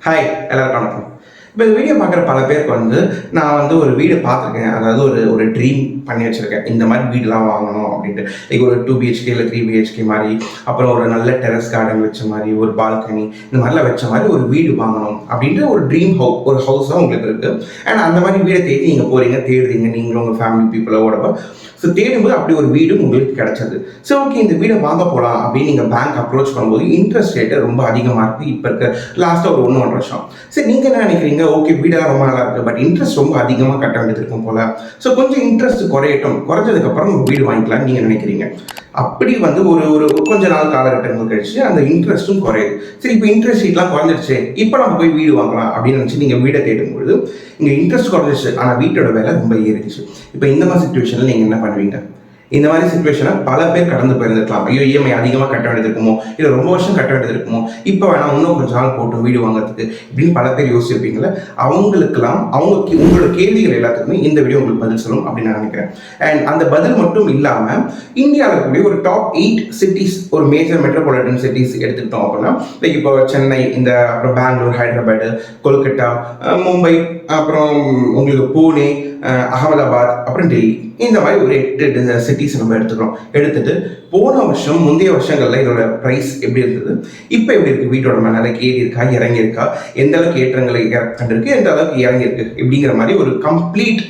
Hi, எல்லாருக்கும் வணக்கம். இப்போ இந்த வீடியோ பார்க்குற பல பேருக்கு நான் ஒரு வீடு பார்த்துருக்கேன். அதாவது ஒரு ஒரு ட்ரீம் பண்ணி வச்சுருக்கேன். இந்த மாதிரி வீடுலாம் வாங்கணும் அப்படின்ட்டு. லைக் ஒரு 2 பிஹெச்கே இல்லை 3 பிஹெச்கே மாதிரி, அப்புறம் ஒரு நல்ல டெரஸ் கார்டன் வச்ச மாதிரி, ஒரு பால்கனி இந்த மாதிரிலாம் வச்ச மாதிரி ஒரு வீடு வாங்கணும் அப்படின்ட்டு ஒரு ட்ரீம் ஒரு ஹவுஸ் தான் உங்களுக்கு இருக்குது. அண்ட் அந்த மாதிரி வீடை தேடி நீங்கள் போகிறீங்க, தேடுறீங்க, நீங்களும் உங்கள் ஃபேமிலி பீப்புளோட. ஸோ தேடும்போது அப்படி ஒரு வீடு உங்களுக்கு கிடைச்சது. ஸோ ஓகே, இந்த வீடை வாங்க போகலாம் அப்படின்னு நீங்கள் பேங்க் அப்ரோச் பண்ணும்போது இன்ட்ரெஸ்ட் ரேட்டு ரொம்ப அதிகமாக இருக்குது. இப்போ இருக்க லாஸ்ட்டாக ஒரு 1-1.5 வருஷம். சரி, நீங்கள் என்ன நினைக்கிறீங்க? ஓகே, வீடெல்லாம் ரொம்ப நல்லா இருக்குது, பட் இன்ட்ரெஸ்ட் ரொம்ப அதிகமாக கட்ட வேண்டியது இருக்கும் போல. ஸோ கொஞ்சம் இன்ட்ரெஸ்ட் குறையட்டும், குறைஞ்சதுக்கப்புறம் ஒரு வீடு வாங்கிக்கலாம்னு நீங்கள் நினைக்கிறீங்க. அப்படி ஒரு ஒரு கொஞ்ச நாள் காலகட்டங்கள் கழிச்சு அந்த இன்ட்ரெஸ்ட்டும் குறையுது. சரி, இப்போ இன்ட்ரெஸ்ட் ரேட்லாம் குறைஞ்சிருச்சு, இப்போ நம்ம போய் வீடு வாங்கலாம் அப்படின்னு நினச்சி நீங்கள் வீடை தேடும்பொழுது இங்கே இன்ட்ரெஸ்ட் குறைஞ்சிச்சு, ஆனால் வீட்டோட விலை ரொம்ப ஏறிடுச்சு. இப்போ இந்த மாதிரி சுச்சுவேஷனில் நீங்கள் என்ன பண்ணுவீங்க? இந்த மாதிரி சுச்சுவேஷனை பல பேர் கடந்து போயிருந்துருக்கலாம். ஐயோ, இஎம்ஐ அதிகமாக கட்ட வேண்டியது இருக்குமோ, இல்லை ரொம்ப வருஷம் கட்ட வேண்டியது இருக்குமோ, இப்போ வேணாம் இன்னும் கொஞ்சம் நாள் போட்டு வீடு வாங்குறதுக்கு இப்படின்னு பல பேர் யோசிச்சிருப்பீங்களே. அவங்களுக்கெல்லாம் உங்களோட கேள்விகள் எல்லாத்துக்குமே இந்த வீடியோ உங்களுக்கு பதில் சொல்லும் அப்படின்னு நான் நினைக்கிறேன். அண்ட் அந்த பதில் மட்டும் இல்லாமல் இந்தியாவில் இருக்கக்கூடிய ஒரு டாப் 8 சிட்டிஸ், ஒரு மேஜர் மெட்ரோபாலிட்டன் சிட்டிஸ் எடுத்துக்கிட்டோம் அப்படின்னா, லைக் இப்போ சென்னை, அப்புறம் பெங்களூர், ஹைதராபாத், கொல்கட்டா, மும்பை, அப்புறம் உங்களுக்கு பூனே, அகமதாபாத், அப்புறம் டெல்லி, இந்த மாதிரி ஒரு 8 சிட்டிஸ் நம்ம எடுத்துட்டு போன வருஷம் முந்தைய வருஷங்கள்ல இதோட ப்ரைஸ் எப்படி இருந்தது, இப்போ எப்படி இருக்கு, வீட்டோட மேலே ஏறி இருக்கா, இறங்கி இருக்கா, எந்த அளவுக்கு ஏற்றங்களை கண்டிருக்கு, எந்த அளவுக்கு இறங்கி இருக்கு இப்படிங்கிற மாதிரி ஒரு கம்ப்ளீட்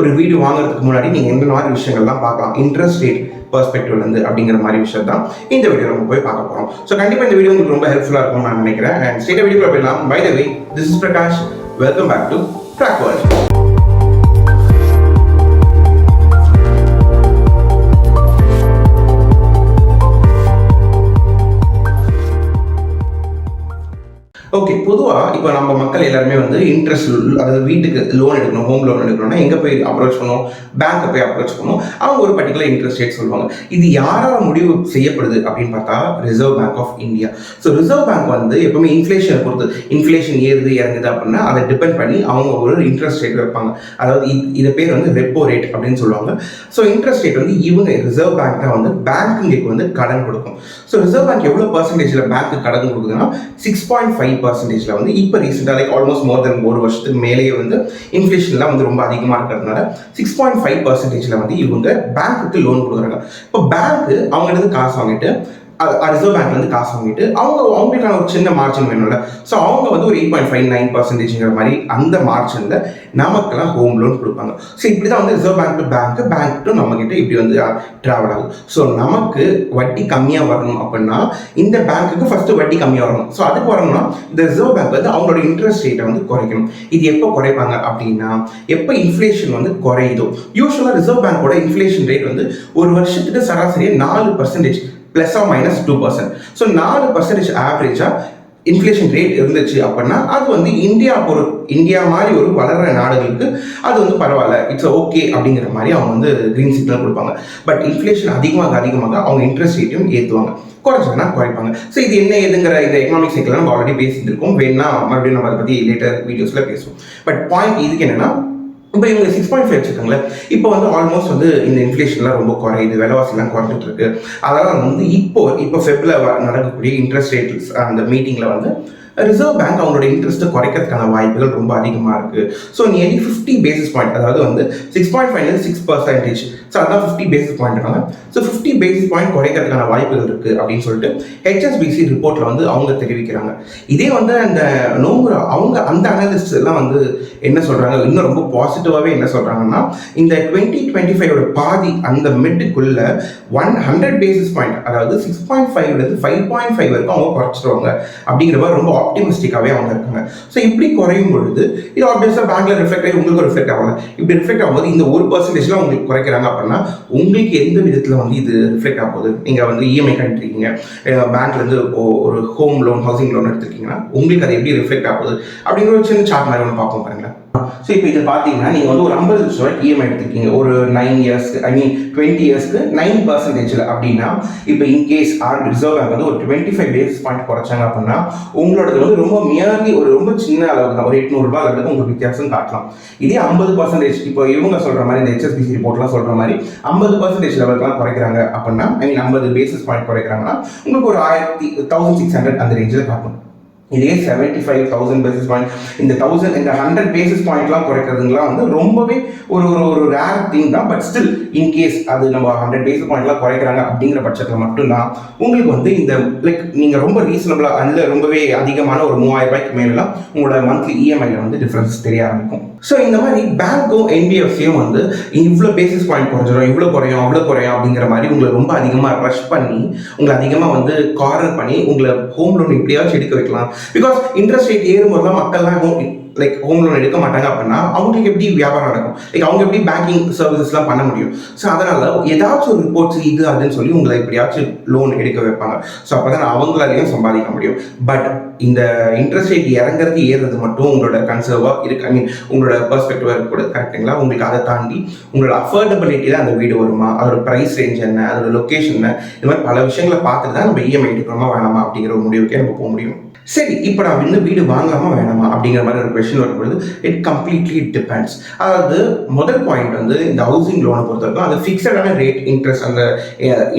ஒரு வீடு வாங்குறதுக்கு முன்னாடி நீங்கள் எந்த மாதிரி விஷயங்கள்லாம் பார்க்கலாம் இன்ட்ரெஸ்ட் ரேட் பெர்ஸ்பெக்டிவ்ல இருந்து அப்படிங்கிற மாதிரி விஷயம் தான் இந்த வீடியோ நம்ம போய் பார்க்க போகிறோம். ஸோ கண்டிப்பாக இந்த வீடியோ உங்களுக்கு ரொம்ப ஹெல்ப்ஃபுல்லாக இருக்கும்னு நான் நினைக்கிறேன். அண்ட் ஸ்ட்ரெயிட்டாக வீடியோக்குள்ள போயிடலாம். By the way, this is Prakash. Welcome back to track world. Okay, பொதுவாக இப்போ நம்ம மக்கள் எல்லாருமே இன்ட்ரெஸ்ட், அதாவது வீட்டுக்கு லோன் எடுக்கணும், ஹோம் லோன் எடுக்கணும்னா எங்கே போய் அப்ரோச் பண்ணுவோம்? பேங்க்கை போய் அப்ரோச் பண்ணுவோம். அவங்க ஒரு பர்டிகுலர் இன்ட்ரெஸ்ட் ரேட் சொல்லுவாங்க. இது யாரால் முடிவு செய்யப்படுது அப்படின்னு பார்த்தா reserve bank of India. So reserve bank எப்பவுமே இன்ஃப்ளேஷனை பொறுத்து, இன்ஃப்ளேஷன் ஏறுது இறங்குது அப்படின்னா அதை டிபெண்ட் பண்ணி அவங்க ஒரு இன்ட்ரெஸ்ட் ரேட் வைப்பாங்க. அதாவது இது பேர் ரெப்போ ரேட் அப்படின்னு சொல்லுவாங்க. ஸோ இன்ட்ரெஸ்ட் ரேட் இவங்க ரிசர்வ் பேங்க் தான் பேங்க்குங்களுக்கு கடன் கொடுக்கும். ஸோ ரிசர்வ் பேங்க் எவ்வளோ பர்சன்டேஜில் பேங்க்கு கடன் கொடுக்குதுன்னா 6.5% இப்போ ரீசெண்டாக லைக் ஆல்மோஸ்ட் மோர் தென் ஒரு வருஷத்துக்கு மேலேயே இன்ஃப்ளேஷன்லாம் ரொம்ப அதிகமாக இருக்கிறதுனால 6.5% இவங்க பேங்க்குக்கு லோன் கொடுக்குறாங்க. இப்போ பேங்க்கு அவங்ககிட்ட காசு வாங்கிட்டு, ரிசர்வ் பேங்க்லேருந்து காசு வாங்கிட்டு அவங்களுக்கான ஒரு சின்ன மார்ஜின் வேணும்ல. ஸோ அவங்க ஒரு 8.59% மாதிரி அந்த மார்ஜினில் நமக்கெல்லாம் ஹோம் லோன் கொடுப்பாங்க. ஸோ இப்படி தான் reserve bank to bank to நம்மக்கிட்ட இப்படி ட்ராவல் ஆகும். ஸோ நமக்கு வட்டி கம்மியாக வரணும் அப்படின்னா இந்த பேங்க்குக்கு ஃபஸ்ட்டு வட்டி கம்மியாக வரணும். ஸோ அதுக்கு வரணும்னா இந்த ரிசர்வ் பேங்க் அவங்களோட இன்ட்ரெஸ்ட் ரேட்டை குறைக்கணும். இது எப்போ குறைப்பாங்க அப்படின்னா எப்போ இன்ஃப்ளேஷன் குறையுதோ. யூஸ்வலாக ரிசர்வ் பேங்கோட இன்ஃப்ளேஷன் ரேட் ஒரு வருஷத்துக்கு சராசரியாக 4% ப்ளஸ் ஆர் மைனஸ் 2%. ஸோ 4% ஆவரேஜாக இன்ஃப்ளேஷன் ரேட் இருந்துச்சு அப்படின்னா அது இந்தியா மாதிரி ஒரு வளர்கிற நாடுகளுக்கு அது பரவாயில்ல, இட்ஸ் ஓகே அப்படிங்கிற மாதிரி அவங்க கிரீன் சிக்னல் கொடுப்பாங்க. பட் இன்ஃப்ளேஷன் அதிகமாக அவங்க இன்ட்ரெஸ்ட் ரேட்டையும் ஏற்றுவாங்க, குறைச்சதுன்னா குறைப்பாங்க. ஸோ இது என்ன ஏதுங்கிற இந்த எக்கனாமிக் சைக்கிள் நம்ம ஆல்ரெடி பேசிட்டு இருக்கோம். வேணா மறுபடியும் நம்ம அதை பற்றி லேட்டர் வீடியோஸில் பேசுவோம். பட் பாயிண்ட் இதுக்கு என்னன்னா, இப்போ இவங்க 6.5 வச்சுக்கோங்களேன். இப்போ ஆல்மோஸ்ட் இந்த இன்ஃப்ளேஷன்லாம் ரொம்ப குறையுது, விலைவாசிலாம் குறைஞ்சிட்டு இருக்கு. அதெல்லாம் இப்போ ஃபெப்ல நடக்கக்கூடிய இன்ட்ரெஸ்ட் ரேட் அந்த மீட்டிங்கில் ரிசர்வ் பேங்க் அவங்களோட இன்ட்ரெஸ்ட்டை குறைக்கிறதுக்கான வாய்ப்புகள் ரொம்ப அதிகமாக இருக்குது. ஸோ நியர்லி 50 பேசிஸ் பாயிண்ட், அதாவது 6.5 ஸோ அதான் 50 basis point. So 50 basis point குறைக்கிறதுக்கான வாய்ப்புகள் இருக்குது அப்படின்னு சொல்லிட்டு ஹெச்எஸ்பிசி ரிப்போர்ட்டில் அவங்க தெரிவிக்கிறாங்க. இதே அந்த அவங்க அந்த அனலிஸ்ட் எல்லாம் என்ன சொல்கிறாங்க, இன்னும் ரொம்ப பாசிட்டிவாகவே என்ன சொல்கிறாங்கன்னா, இந்த 2025 பாதி அந்த மிட்டுக்குள்ள 100 பேசிஸ் பாயிண்ட், அதாவது 6.5 5.5 வரைக்கும் அவங்க குறைச்சிடுவாங்க அப்படிங்கிற மாதிரி ரொம்ப ஆப்டிமிஸ்டிக்காகவே அவங்க இருக்காங்க. ஸோ இப்படி குறையும் பொழுது இது ஆப்வியஸாக பேங்க்ல ரிஃப்ளெக்ட் ஆகி உங்களுக்கு ரிஃப்ளெக்ட் ஆகல. இப்படி ரிஃப்ளெக்ட் ஆகும்போது இந்த 1%லாம் உங்களுக்கு குறைக்கிறாங்க அப்படின்னா உங்களுக்கு எந்த விதத்தில் இது ரிஃப்ளெக்ட் ஆக போகுது? நீங்கள் இஎம்ஐ கட்டிருக்கீங்க, பேங்க்லேருந்து ஒரு ஹோம் லோன், ஹவுசிங் லோன் எடுத்துருக்கீங்கன்னா உங்களுக்கு அது எப்படி ரிஃப்ளெக்ட் ஆகுது அப்படிங்கிற ஒரு சின்ன சார்ட் மாதிரி ஒன்று பார்ப்போம் பாருங்களேன். ஸோ இப்போ இதை பார்த்தீங்கன்னா நீங்கள் ஒரு 50 லட்சம் ரூபாய்க்கு இஎம்ஐ எடுத்துருக்கீங்க ஒரு 9 இயர்ஸ்க்கு, 20 இயர்ஸ்க்கு 9% அப்படின்னா இப்போ இன்கேஸ் ரிசர்வ் பேங்க் ஒரு 25 பேசிஸ் பாயிண்ட் குறைச்சாங்க அப்படின்னா உங்களோட ரொம்ப மியர்லி ஒரு ரொம்ப சின்ன அளவுக்கு தான், ஒரு 800 ரூபாய் அளவுக்கு உங்களுக்கு வித்தியாசம் காட்டலாம். இதே 50% இப்போ இவங்க சொல்கிற மாதிரி இந்த ஹெச்எஸ்பிசி ரிப்போர்ட்லாம் சொல்கிற மாதிரி 50% லெவலுக்குலாம் குறைக்கிறாங்க அப்படின்னா 50 பேசிஸ் பாயிண்ட் குறைக்கிறாங்கன்னா உங்களுக்கு ஒரு 1600 அந்த ரேஞ்சில் காட்டும். இதே 75,000 பேசிஸ் பாயிண்ட் இந்த 100 பேசிஸ் பாயிண்ட்லாம் குறைக்கிறதுலாம் வந்து ரொம்பவே ஒரு ஒரு ரேர் திங் தான். பட் ஸ்டில் இன்கேஸ் அது நம்ம 100 பேசிஸ் பாயிண்ட்லாம் குறைக்கிறாங்க அப்படிங்கிற பட்சத்தில் மட்டும்தான் உங்களுக்கு வந்து இந்த லைக் நீங்கள் ரொம்ப ரீசனபிளாக அதில் ரொம்பவே அதிகமான ஒரு 3000 ரூபாய்க்கு மேலாம் உங்களோட மந்த்லி இஎம்ஐயில் வந்து டிஃப்ரென்ஸ் தெரிய ஆரம்பிக்கும். ஸோ இந்த மாதிரி பேங்க்கும் என்பிஎஃப்சியும் வந்து இவ்வளோ பேசிஸ் பாயிண்ட் குறைஞ்சிடும், இவ்வளோ குறையும் அவ்வளோ குறையும் அப்படிங்கிற மாதிரி உங்களை ரொம்ப அதிகமாக ரஷ் பண்ணி உங்களை அதிகமாக வந்து கார்னர் பண்ணி உங்களை ஹோம் லோன் எப்படியாச்சும் எடுக்க வைக்கலாம். பிகாஸ் இன்ட்ரெஸ்ட் ரேட் ஏறும்போதுலாம் மக்கள்லாம் ஹோம் லோன் எடுக்க மாட்டாங்க அப்படின்னா அவங்களுக்கு எப்படி வியாபாரம் நடக்கும், அவங்க எப்படி பேங்கிங் சர்வீசஸ்லாம் பண்ண முடியும். ஸோ அதனால ஏதாச்சும் ஒரு ரிப்போர்ட்ஸ் இது அதுன்னு சொல்லி உங்களை எப்படியாச்சும் லோன் எடுக்க வைப்பாங்க. ஸோ அப்போதான் அவங்களாலையும் சம்பாதிக்க முடியும். பட் இந்த இன்ட்ரெஸ்ட் ரேட் இறங்குறது ஏறுறது மட்டும் உங்களோட கன்சர்வாக இருக்கு, ஐ மீன் உங்களோட பெர்ஸ்பெக்டிவாக இருக்கக்கூட கரெக்டுங்களா. உங்களுக்கு அதை தாண்டி உங்களோட அஃபோர்டபிலிட்டியில் அந்த வீடு வருமா, அதோட ப்ரைஸ் ரேஞ்ச் என்ன, அதோட லொக்கேஷன் என்ன, இந்த மாதிரி பல விஷயங்களை பார்த்துட்டு தான் நம்ம இஎம்ஐ எடுக்கணுமா வேணாமா அப்படிங்கிற ஒரு முடிவுக்கே நம்ம போக முடியும். சரி, இப்போ நான் இன்னும் வீடு வாங்கலாமா வேணாமா அப்படிங்கிற மாதிரி ஒரு கொஸ்டின் வரும்பொழுது இட் கம்ப்ளீட்லி டிபெண்ட்ஸ். அதாவது முதல் பாயிண்ட் வந்து இந்த ஹவுசிங் லோனை பொறுத்த வரைக்கும் அது ஃபிக்ஸடான ரேட் இன்ட்ரெஸ்ட், அந்த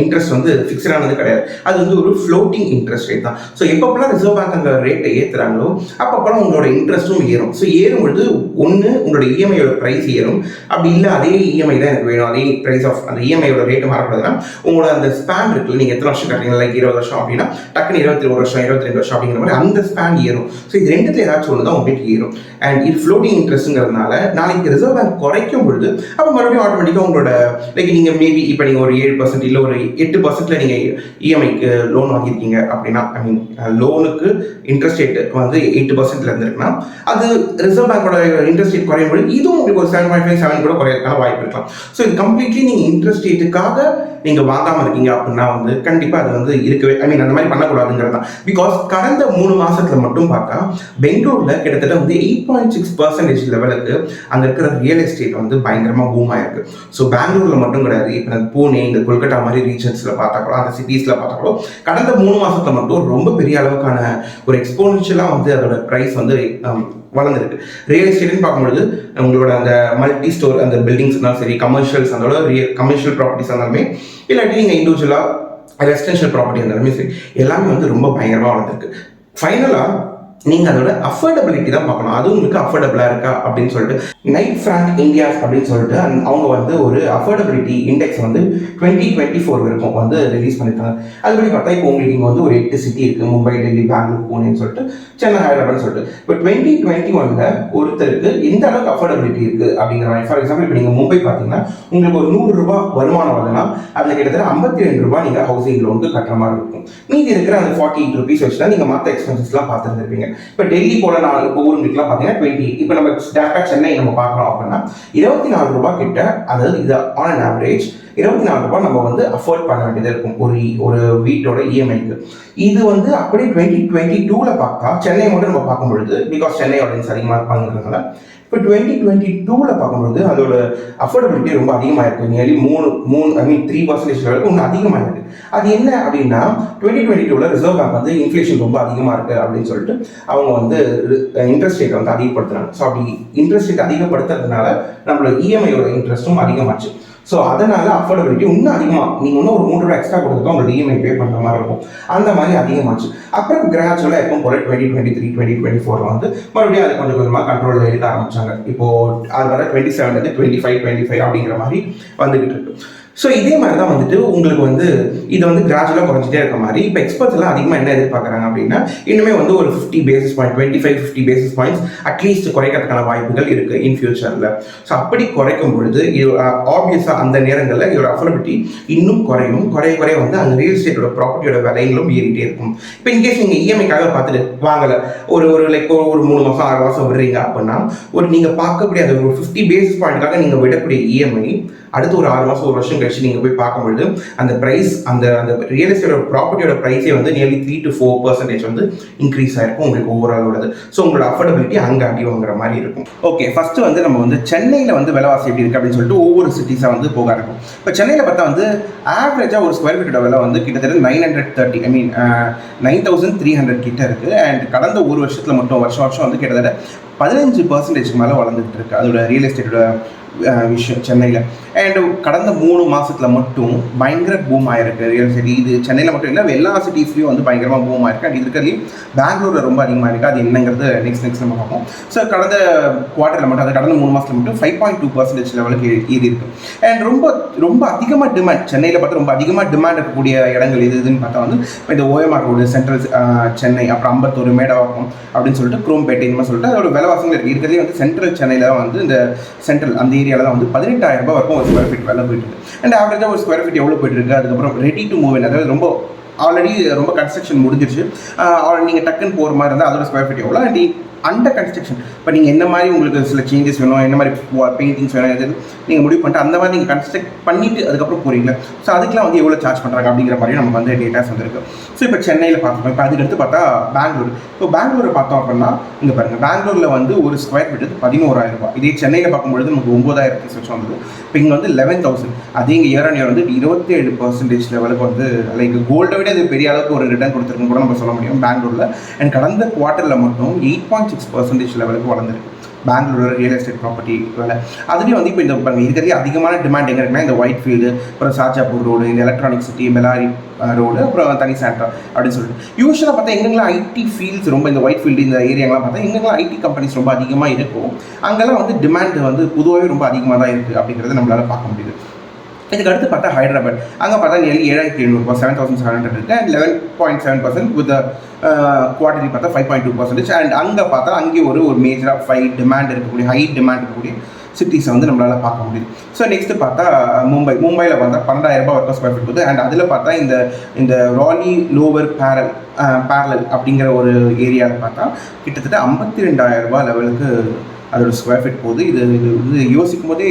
இன்ட்ரெஸ்ட் வந்து ஃபிக்ஸடானது கிடையாது. அது வந்து ஒரு ஃப்ளோட்டிங் இன்ட்ரெஸ்ட் ரேட் தான். ஸோ எப்பப்பெல்லாம் ரிசர்வ் பேங்க் அந்த ரேட்டை ஏற்றுறாங்களோ அப்பப்பெல்லாம் உங்களோட இன்ட்ரெஸ்ட்டும் ஏறும். ஸோ ஏறும்பொழுது ஒன்று உங்களோட இஎம்ஐயோட ப்ரைஸ் ஏறும், அப்படி இல்லை அதே இஎம்ஐ தான் எனக்கு வேணும், அதே ப்ரைஸ் ஆஃப் அந்த இஎம்ஐயோட ரேட்டு மாறக்கூடாதுன்னா உங்களோட அந்த ஸ்பேன் இருக்குல்ல, நீங்கள் எத்தனை வருஷம் கட்டுறீங்க, லைக் 20 வருஷம் அப்படின்னா டக்குன்னு 21 வருஷம் 22 வருஷம் அப்படிங்கிற மாதிரி அந்த ஸ்பேன் ஏறும். ஸோ இது ரெண்டுத்துல ஏதாச்சும் ஒன்று தான் உங்களுக்கு ஏறும். அண்ட் இது ஃப்ளோட்டிங் இன்ட்ரெஸ்ட்ங்கிறதுனால நாளைக்கு ரிசர்வ் பேங்க் குறைக்கும் பொழுது அப்போ மறுபடியும் ஆட்டோமேட்டிக்காக உங்களோட லைக் நீங்கள் மேபி இப்போ நீங்கள் ஒரு 7% இல்லை ஒரு 8% நீங்கள் இஎம்ஐக்கு லோன் வாங்கியிருக்கீங்க அப்படின்னா, ஐ மீன் லோனுக்கு இன்ட்ரெஸ்ட் ரேட் வந்து 8% இருந்திருக்குன்னா அது ரிசர்வ் பேங்கோட இன்ட்ரெஸ்ட் ரேட் குறையும் பொழுது இதுவும் உங்களுக்கு ஒரு 7.5 7 கூட குறையறதுக்கான வாய்ப்பு இருக்கலாம். ஸோ இது கம்ப்ளீட்லி நீங்கள் இன்ட்ரெஸ்ட் ரேட்டுக்காக நீங்கள் வாங்காமல் இருக்கீங்க அப்படின்னா வந்து கண்டிப்பாக அது வந்து இருக்கவே, ஐ மீன் அந்த மாதிரி பண்ணக்கூடாதுங்கிறது தான். பிகாஸ் கடந்த 3 மாசத்துல மட்டும் பார்த்தா பெங்களூர்ல கிட்டத்தட்ட வந்து 8.6% லெவலுக்கு அங்கே இருக்கிற ரியல் எஸ்டேட் வந்து பயங்கரமாக பூம் ஆயிருக்கு. ஸோ பெங்களூர்ல மட்டும் கிடையாது, இப்போ பூனே இந்த கொல்கட்டா மாதிரி ரீஜன்ஸில் பார்த்தாக்கூட அந்த சிட்டிஸில் பார்த்தாக்கூட கடந்த 3 மாசத்துல மட்டும் ரொம்ப பெரிய அளவுக்கான ஒரு எக்ஸ்போனன்ஷியலாக வந்து அதோட ப்ரைஸ் வந்து வளர்ந்துருக்கு. ரியல் எஸ்டேட்னு பார்க்கும்பொழுது உங்களோட அந்த மல்டி ஸ்டோர் அந்த பில்டிங்ஸ் இருந்தாலும் சரி, கமர்ஷியல்ஸ் அதோட கமர்ஷியல் ப்ராப்பர்ட்டிஸ் இருந்தாலுமே இல்லாட்டி நீங்கள் இண்டிவிஜுவலாக ரெசிடென்ஷியல் ப்ராப்பர்ட்டி இருந்தாலுமே சரி, எல்லாமே வந்து ரொம்ப பயங்கரமாக வளர்ந்துருக்கு. ஃபைனலாக நீங்கள் அதோட அஃபோர்டபிலிட்டி தான் பார்க்கணும். அது உங்களுக்கு அஃபோர்டபுளாக இருக்கா அப்படின்னு சொல்லிட்டு நைட் ஃப்ராங்க் இந்தியாஸ் அப்படின்னு சொல்லிட்டு அவங்க வந்து ஒரு அஃபோர்டபிலிட்டி இண்டெக்ஸ் வந்து 2024 வரைக்கும் வந்து ரிலீஸ் பண்ணியிருக்காங்க. அதுபடி பார்த்தா இப்போ உங்களுக்கு இங்கே வந்து ஒரு 8 சிட்டி இருக்குது, மும்பை, டெல்லி, பெங்களூர், பூனேன்னு சொல்லிட்டு, சென்னை, ஹைதராபாத்னு சொல்லிட்டு. இப்போ 2021 ஒருத்தருக்கு எந்த அளவுக்கு அஃபோர்டபிலிட்டி இருக்குது அப்படிங்கிற மாதிரி. ஃபார் எக்ஸாம்பிள் இப்போ நீங்கள் மும்பை பார்த்தீங்கன்னா உங்களுக்கு ஒரு 100 ரூபாய் வருமானம் வருதுன்னா அதில் கிட்டத்தட்ட 52 ரூபாய் நீங்கள் ஹவுசிங் லோனுக்கு கட்டுற மாதிரி இருக்கும். மீதி இருக்கிற அந்த 48 rupees வச்சு தான் நீங்கள் மற்ற எக்ஸ்பென்சஸ்லாம் பார்த்துருந்துருப்பீங்க. இப்போ டெல்லி போல இப்போ ஊருங்களுக்குலாம் பார்த்தீங்கன்னா 20, இப்போ நம்ம டேரக்டாக சென்னை நம்ம பார்க்குறோம் அப்படின்னா 24 ரூபாய் கிட்ட, அதாவது இது ஆன் அன் ஆவரேஜ் 24 ரூபாய் நம்ம வந்து அஃபோர்ட் பண்ண வேண்டியது இருக்கும் ஒரு வீட்டோட இஎம்ஐக்கு. இது வந்து அப்படியே 2022 பார்த்தா சென்னை மட்டும் நம்ம பார்க்கும் பொழுது, பிகாஸ் சென்னை ஆடியன்ஸ் அதிகமாக இருப்பாங்கிறதுனால இப்போ 2022 பார்க்கும்பொழுது அதோட அஃபோர்டபிலிட்டி ரொம்ப அதிகமாக இருக்குது. நியர்லி 3% வரைக்கும் இன்னும் அதிகமாக இருக்குது. அது என்ன அப்படின்னா 2022 ரிசர்வ் பேங்க் வந்து இன்ஃப்ளேஷன் ரொம்ப அதிகமாக இருக்குது அப்படின்னு சொல்லிட்டு அவங்க வந்து இன்ட்ரெஸ்ட் ரேட்டை வந்து அதிகப்படுத்துறாங்க. ஸோ அப்படி இன்ட்ரெஸ்ட் ரேட் அதிகப்படுத்துறதுனால நம்மளோட இஎம்ஐயோட இன்ட்ரெஸ்ட்டும் அதிகமாச்சு. ஸோ அதனால அஃபோர்டபிலிட்டி இன்னும் அதிகமாக, நீங்கள் இன்னும் ஒரு 3 ரூபா எக்ஸ்ட்ரா கொடுத்தா உங்களோட இஎம்ஐ பே பண்ணுற மாதிரி இருக்கும். அந்த மாதிரி அதிகமாச்சு. அப்புறம் கிராஜுவலாக எப்போ போல 2023 2024 வந்து மறுபடியும் அது கொஞ்சம் கொஞ்சமாக கண்ட்ரோலில் எடுக்க ஆரம்பிச்சாங்க. இப்போ அது வர 27 25 அப்படிங்கிற மாதிரி வந்துகிட்டு இருக்கு. ஸோ இதே மாதிரி தான் வந்துட்டு உங்களுக்கு வந்து இது வந்து கிராஜுவலாக குறைஞ்சிட்டே இருக்க மாதிரி இப்போ எக்ஸ்பர்ட்ஸ் எல்லாம் அதிகமாக என்ன எதிர்பார்க்குறாங்க அப்படின்னா இன்னுமே வந்து ஒரு 50 basis point 25-50 basis points at least குறைக்கிறதுக்கான வாய்ப்புகள் இருக்குது இன் ஃபியூச்சரில். ஸோ அப்படி குறைக்கும் பொழுது ஆப்வியஸாக அந்த நேரங்களில் இதோட அஃபோர்டபிலிட்டி இன்னும் குறைய வந்து அந்த ரியல் எஸ்டேட்டோட ப்ராப்பர்ட்டியோட விலைகளும் ஏறிட்டே இருக்கும். இப்போ இன்கேஸ் நீங்கள் இஎம்ஐக்காக பார்த்துட்டு வாங்கலை, ஒரு லைக் ஒரு 3 மாதம் 6 மாதம் விடுறீங்க அப்படின்னா நீங்கள் பார்க்கக்கூடிய அந்த ஒரு 50 பேசிஸ் பாயிண்ட்காக நீங்கள் விடக்கூடிய இஎம்ஐ அடுத்து ஒரு 6 மாதம் 1 வருஷம் கழிச்சு நீங்கள் போய் பார்க்கும்பொழுது அந்த ப்ரைஸ் அந்த ரியல் எஸ்டேட்டோட ப்ராப்பர்ட்டியோட ப்ரைஸே வந்து நியர்லி 3 to 4% வந்து இன்க்ரீஸ் ஆயிருக்கும் உங்களுக்கு ஓவராலோடது. ஸோ உங்களோட அஃபோர்டபிலிட்டி அங்கே அடிவாங்கிற மாதிரி இருக்கும். ஓகே, ஃபர்ஸ்ட் வந்து நம்ம வந்து சென்னையில் வந்து விலைவாசி எப்படி இருக்குது அப்படின்னு சொல்லிட்டு ஒவ்வொரு சிட்டிஸாக வந்து போக இருக்கும். இப்போ சென்னையில் பார்த்தா வந்து ஆவரேஜாக ஒரு ஸ்கொயர் ஃபீட்டோட விலை வந்து கிட்டத்தட்ட 9,300 கிட்ட இருக்குது. அண்ட் கடந்த ஒரு வருஷத்தில் மட்டும் வருஷம் வந்து கிட்டத்தட்ட 15% மேலே வளர்ந்துட்டு இருக்கு அதோட ரியல் எஸ்டேட்டோட விஷயம் சென்னையில். அண்ட் கடந்த 3 மாசத்துல மட்டும் பயங்கர பூம் ஆயிருக்கு ரியல் எஸ்டேட். இது சென்னையில் மட்டும் இல்லை, எல்லா சிட்டிஸ்லையும் வந்து பயங்கரமாக பூம் ஆயிருக்கு. அண்ட் இருக்கிறதுலையும் பெங்களூரில் ரொம்ப அதிகமாக இருக்குது. அது என்னங்கிறது நெக்ஸ்ட் நம்ம பார்ப்போம். ஸோ கடந்த குவார்ட்டரில் மட்டும், அது கடந்த 3 மாதத்தில் மட்டும் 5.2% லெவலுக்கு ஏறி இருக்கு. அண்ட் ரொம்ப ரொம்ப அதிகமாக டிமாண்ட் சென்னையில் பார்த்தா ரொம்ப அதிகமாக டிமாண்ட் இருக்கக்கூடிய இடங்கள் இதுன்னு பார்த்தா வந்து இந்த ஓஎம்ஆர் ரோடு, சென்ட்ரல் சென்னை, அப்புறம் அம்பத்தூர், மேடவாக்கம் அப்படின்னு சொல்லிட்டு குரோம்பேட்டை இந்த மாதிரி சொல்லிட்டு அதோட விலைவாசங்கள் இருக்குது. இருக்கிறதே வந்து சென்ட்ரல் சென்னையில் வந்து இந்த சென்ட்ரல் அந்த ஏரியாவில் தான் வந்து 18,000 ரூபாய் வரைக்கும் ஒரு ஸ்கொயர் ஃபீட் விலை போயிட்டு இருக்கு. அண்ட் ஆவரேஜாக ஒரு ஸ்கொயர் ஃபீட் எவ்வளோ போயிட்டு இருக்கு. அதுக்கப்புறம் ரெடி டு மூவ் இன், அதாவது ரொம்ப ஆல்ரெடி ரொம்ப கன்ஸ்ட்ரக்ஷன் முடிஞ்சிருச்சு, நீங்கள் டக்குன்னு போகிற மாதிரி இருந்தால் அதோட ஸ்கொயர் ஃபீட் எவ்வளோ. அண்ட் அண்டர் கன்ஸ்ட்ரக்ஷன், இப்போ நீங்கள் என்ன மாதிரி உங்களுக்கு சில சேஞ்சஸ் வேணும், என்ன மாதிரி பெயிண்டிங்ஸ் வேணும், எது நீங்கள் முடிவு பண்ணிட்டு அந்த மாதிரி நீங்கள் கன்ஸ்ட்ரக்ட் பண்ணிவிட்டு அதுக்கப்புறம் போகிறீங்களா, ஸோ அதுக்கெலாம் வந்து எவ்வளோ சார்ஜ் பண்ணுறாங்க அப்படிங்கிற மாதிரி நமக்கு வந்து டேட்டாஸ் வந்துருக்கு. ஸோ இப்போ சென்னையில் பார்த்துருக்கோம். இப்போ அதுக்கடுத்து பார்த்தா பெங்களூர். இப்போ பெங்களூரை பார்த்தோம் அப்படின்னா இங்கே பாருங்கள், பெங்களூரில் வந்து ஒரு ஸ்கொயர் ஃபீட்டு 11,000 ரூபாய். இதே சென்னையில் பார்க்கும்பொழுது நமக்கு 9,000 rupees வச்சு வந்தது. இப்போ இங்கே வந்து 11,000. அதே இங்கே இயர் ஆன் இயர் வந்து 27% லெவலுக்கு வந்து லைக் கோல்டை விட இது பெரிய அளவுக்கு ஒரு ரிட்டர்ன் கொடுத்துருக்குன்னு கூட நம்ம சொல்ல முடியும் பெங்களூரில். அண்ட் கடந்த குவார்ட்டரில் மட்டும் 8.6% லெவலுக்கு வளர்ந்துருக்கு பெங்களூர் ரியல் எஸ்டேட் ப்ராப்பர்ட்டி வேலை. அதுலேயும் வந்து இப்போ இந்த இருக்கிறதே அதிகமான டிமாண்ட் எங்கே இருக்குன்னா இந்த ஒயிட் ஃபீல்டு, அப்புறம் சாஜாப்பூர் ரோடு, இந்த எலக்ட்ரானிக் சிட்டி, மெலாரி ரோடு, அப்புறம் தனி சாண்டா அப்படின்னு சொல்லிட்டு யூஸ்வலாக பார்த்தா எங்கெல்லாம் ஐடி ஃபீல்ட்ஸ் ரொம்ப இந்த ஒயிட் ஃபீல்டு இந்த ஏரியாங்கெலாம் பார்த்தா எங்கெல்லாம் ஐடி கம்பெனிஸ் ரொம்ப அதிகமாக இருக்கும், அங்கெல்லாம் வந்து டிமாண்ட் வந்து பொதுவாகவே ரொம்ப அதிகமாக தான் இருக்குது அப்படிங்கிறத நம்மளால் பார்க்க முடியுது. இதுக்கு அடுத்து பார்த்தா ஹைதராபாத். அங்கே பார்த்தா நியர்லி 7,700 7,700 இருக்குது. அண்ட் 11.7% வித் குவார்டர்லி பார்த்தா 5.2%. அண்ட் அங்கே பார்த்தா அங்கே ஒரு மேஜராக டிமாண்ட் இருக்கக்கூடிய ஹை டிமாண்ட் இருக்கக்கூடிய சிட்டிஸை வந்து நம்மளால் பார்க்க முடியுது. ஸோ நெக்ஸ்ட்டு பார்த்தா மும்பையில் பார்த்தா 12,000 ரூபாய் வரைக்கும் ஸ்கொயர் ஃபீட் போகுது. அண்ட் அதில் பார்த்தா இந்த ராலி லோவர் பேரலல் அப்படிங்கிற ஒரு ஏரியாவில் பார்த்தா கிட்டத்தட்ட 52,000 ரூபாய் லெவலுக்கு அதோட ஸ்கொயர் ஃபீட் போகுது. இது யோசிக்கும் போதே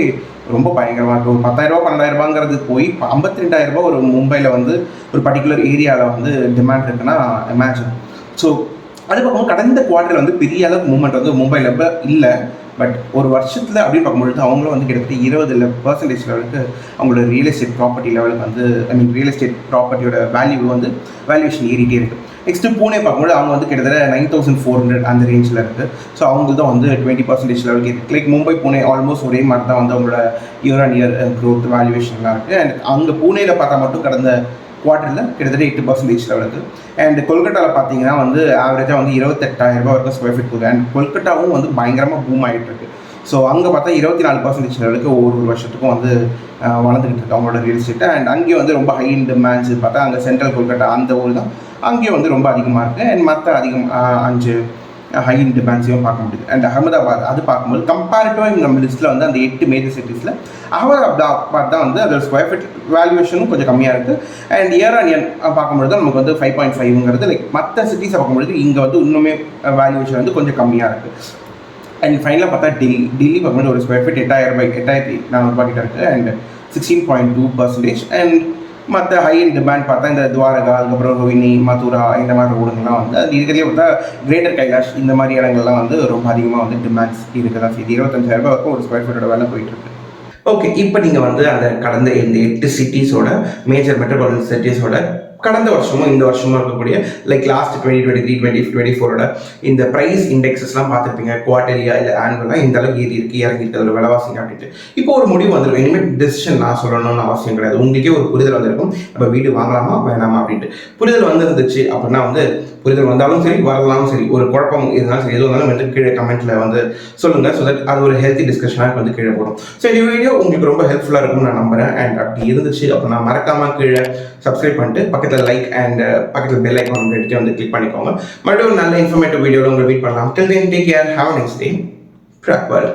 ரொம்ப பயங்கரமாக இருக்கும். ஒரு 10,000 ரூபா 12,000 ரூபாங்கிறது போய் 52,000 ரூபாய் ஒரு மும்பையில் வந்து ஒரு பர்டிகுலர் ஏரியாவில் வந்து டிமாண்ட் இருக்குன்னா இமேஜின். ஸோ அது பார்க்கும்போது கடந்த குவார்ட்டரில் வந்து பெரிய அளவுக்கு மூவ்மெண்ட் வந்து மும்பையில் இல்லை. பட் ஒரு வருஷத்தில் அப்படின்னு பார்க்கும்பொழுது அவங்களும் வந்து கிட்டத்தட்ட 20% லெவலுக்கு அவங்களோட ரியல் எஸ்டேட் ப்ராப்பர்ட்டி லெவலுக்கு வந்து ரியல் எஸ்டேட் ப்ராப்பர்ட்டியோட வேல்யூவேஷன் ஏறிட்டே இருக்குது. நெக்ஸ்ட்டு பூனே பார்க்கும்போது அவங்க வந்து கிட்டத்தட்ட 9,400 அந்த ரேஞ்சில் இருக்குது. ஸோ அவங்க தான் வந்து 20% லெவலுக்கு இருக்குது. லைக் மும்பை பூனே ஆல்மோஸ்ட் ஒரே மாதிரி தான் வந்து அவங்களோட இயர் ஆன் இயர் க்ரோத் வேல்யூவேஷன்லாம் இருக்குது. அண்ட் அங்கே பூனேயில் பார்த்தா மட்டும் கடந்த குவார்ட்டரில் கிட்டத்தட்ட 8% லெவலுக்கு. அண்ட் கொல்கட்டாவில் பார்த்தீங்கன்னா வந்து ஆவரேஜாக வந்து 28,000 ரூபாய் வரைக்கும் ஸ்கொயர் ஃபீட் போகுது. அண்ட் கொல்கட்டாவும் வந்து பயங்கரமாக பூம் ஆகிட்டு இருக்கு. ஸோ அங்கே பார்த்தா 24% லெவலுக்கு ஒரு வருஷத்துக்கும் வந்து வளர்ந்துக்கிட்டு இருக்கு அவங்களோட ரியல் எஸ்டேட். அண்ட் அங்கேயும் வந்து ரொம்ப ஹை டிமாண்ட்ஸ் பார்த்தா அங்கே சென்ட்ரல் கொல்கட்டா அந்த ஊர் தான் அங்கேயும் வந்து ரொம்ப அதிகமாக இருக்குது. அண்ட் மற்ற 5 ஹை டிமாண்ட்ஸையும் பார்க்க முடியுது. அண்ட் அகமதாபாத் அது பார்க்கும்போது கம்பேரிட்டிவாக நம்ம லிஸ்ட்டில் வந்து அந்த 8 மேஜர் சிட்டிஸில் அகமதாபாத் தான் வந்து அதோட ஸ்கொயர் ஃபீட் வேல்யூவேஷனும் கொஞ்சம் கம்மியாக இருக்குது. அண்ட் இயர் ஆன் இயர் பார்க்கும்பொழுது நமக்கு வந்து 5.5ங்கிறது லைக் மற்ற சிட்டிஸை பார்க்கும்பொழுது இங்கே வந்து இன்னுமே வேல்யூவேஷன் வந்து கொஞ்சம் கம்மியாக இருக்குது. அண்ட் ஃபைனலாக பார்த்தா டெல்லி பார்க்கும்போது ஒரு ஸ்கொயர் ஃபீட் 8,400 ரூபாய் கிட்ட இருக்குது. அண்ட் 16.2%. அண்ட் மற்ற ஹை அண்ட் டிமாண்ட் பார்த்தா இந்த துவாரகா, அதுக்கப்புறம் ரோஹினி, மதுரா இந்த மாதிரி ரோடுங்கள்லாம் வந்து அது இருக்கிறதே பார்த்தா கிரேட்டர் கைலாஷ் இந்த மாதிரி இடங்கள்லாம் வந்து ரொம்ப அதிகமாக வந்து டிமாண்ட்ஸ் இருக்குது தான் செய்யுது. 25,000 ரூபாய் வரைக்கும் ஒரு ஸ்கொயர் ஃபீட்டோட வேலை போயிட்டுருக்கு. ஓகே, இப்போ நீங்கள் வந்து அந்த கடந்த இந்த 8 சிட்டிஸோட மேஜர் மெட்ரோபாலிட்டன் சிட்டிஸோட கடந்த வருஷமும் இந்த வருஷமும் இருக்கக்கூடிய லைக் லாஸ்ட் 2023, 2024 இந்த ப்ரைஸ் இண்டெக்ஸஸ்லாம் பார்த்துருப்பீங்க. குவார்டரியா இல்லை ஆனுவலாக இந்த அளவுக்கு ஏறி இருக்கு இறங்கி இருக்கு அதோட விலைவாசிங்க அப்படின்ட்டு. இப்போ ஒரு முடிவு வந்துருக்கும். இனிமேல் டெசிஷன் நான் சொல்லணும்னு அவசியம் கிடையாது. உங்களுக்கே ஒரு புரிதல் வந்திருக்கும், நம்ம வீடு வாங்கலாமா வேணாமா அப்படின்ட்டு. புரிதல் வந்துருந்துச்சு அப்படின்னா வந்து புரிதல் வந்தாலும் சரி வரலாலும் சரி, ஒரு குழப்பம் இருந்தாலும் சரி, எது வந்தாலும் வந்து கீழே கமெண்ட்ல வந்து சொல்லுங்கள். ஸோ தட் அது ஒரு ஹெல்த்தி டிஸ்கஷனாக வந்து கீழே போடும். ஸோ இந்த வீடியோ உங்களுக்கு ரொம்ப ஹெல்ப்ஃபுல்லாக இருக்கும்னு நான் நம்புறேன். அண்ட் அப்படி இருந்துச்சு அப்படின்னா மறக்காமல் கீழே சப்ஸ்கிரைப் பண்ணிட்டு பக்கத்தில் லைக் அண்ட் பக்கத்தில் பெல் ஐக்கான் எடுத்து வந்து கிளிக் பண்ணிக்கோங்க. மறுபடியும் ஒரு நல்ல இன்ஃபர்மேட்டிவ் வீடியோவில் உங்களை மீட் பண்ணலாம். Till then, take care, have a nice day. Prakwal.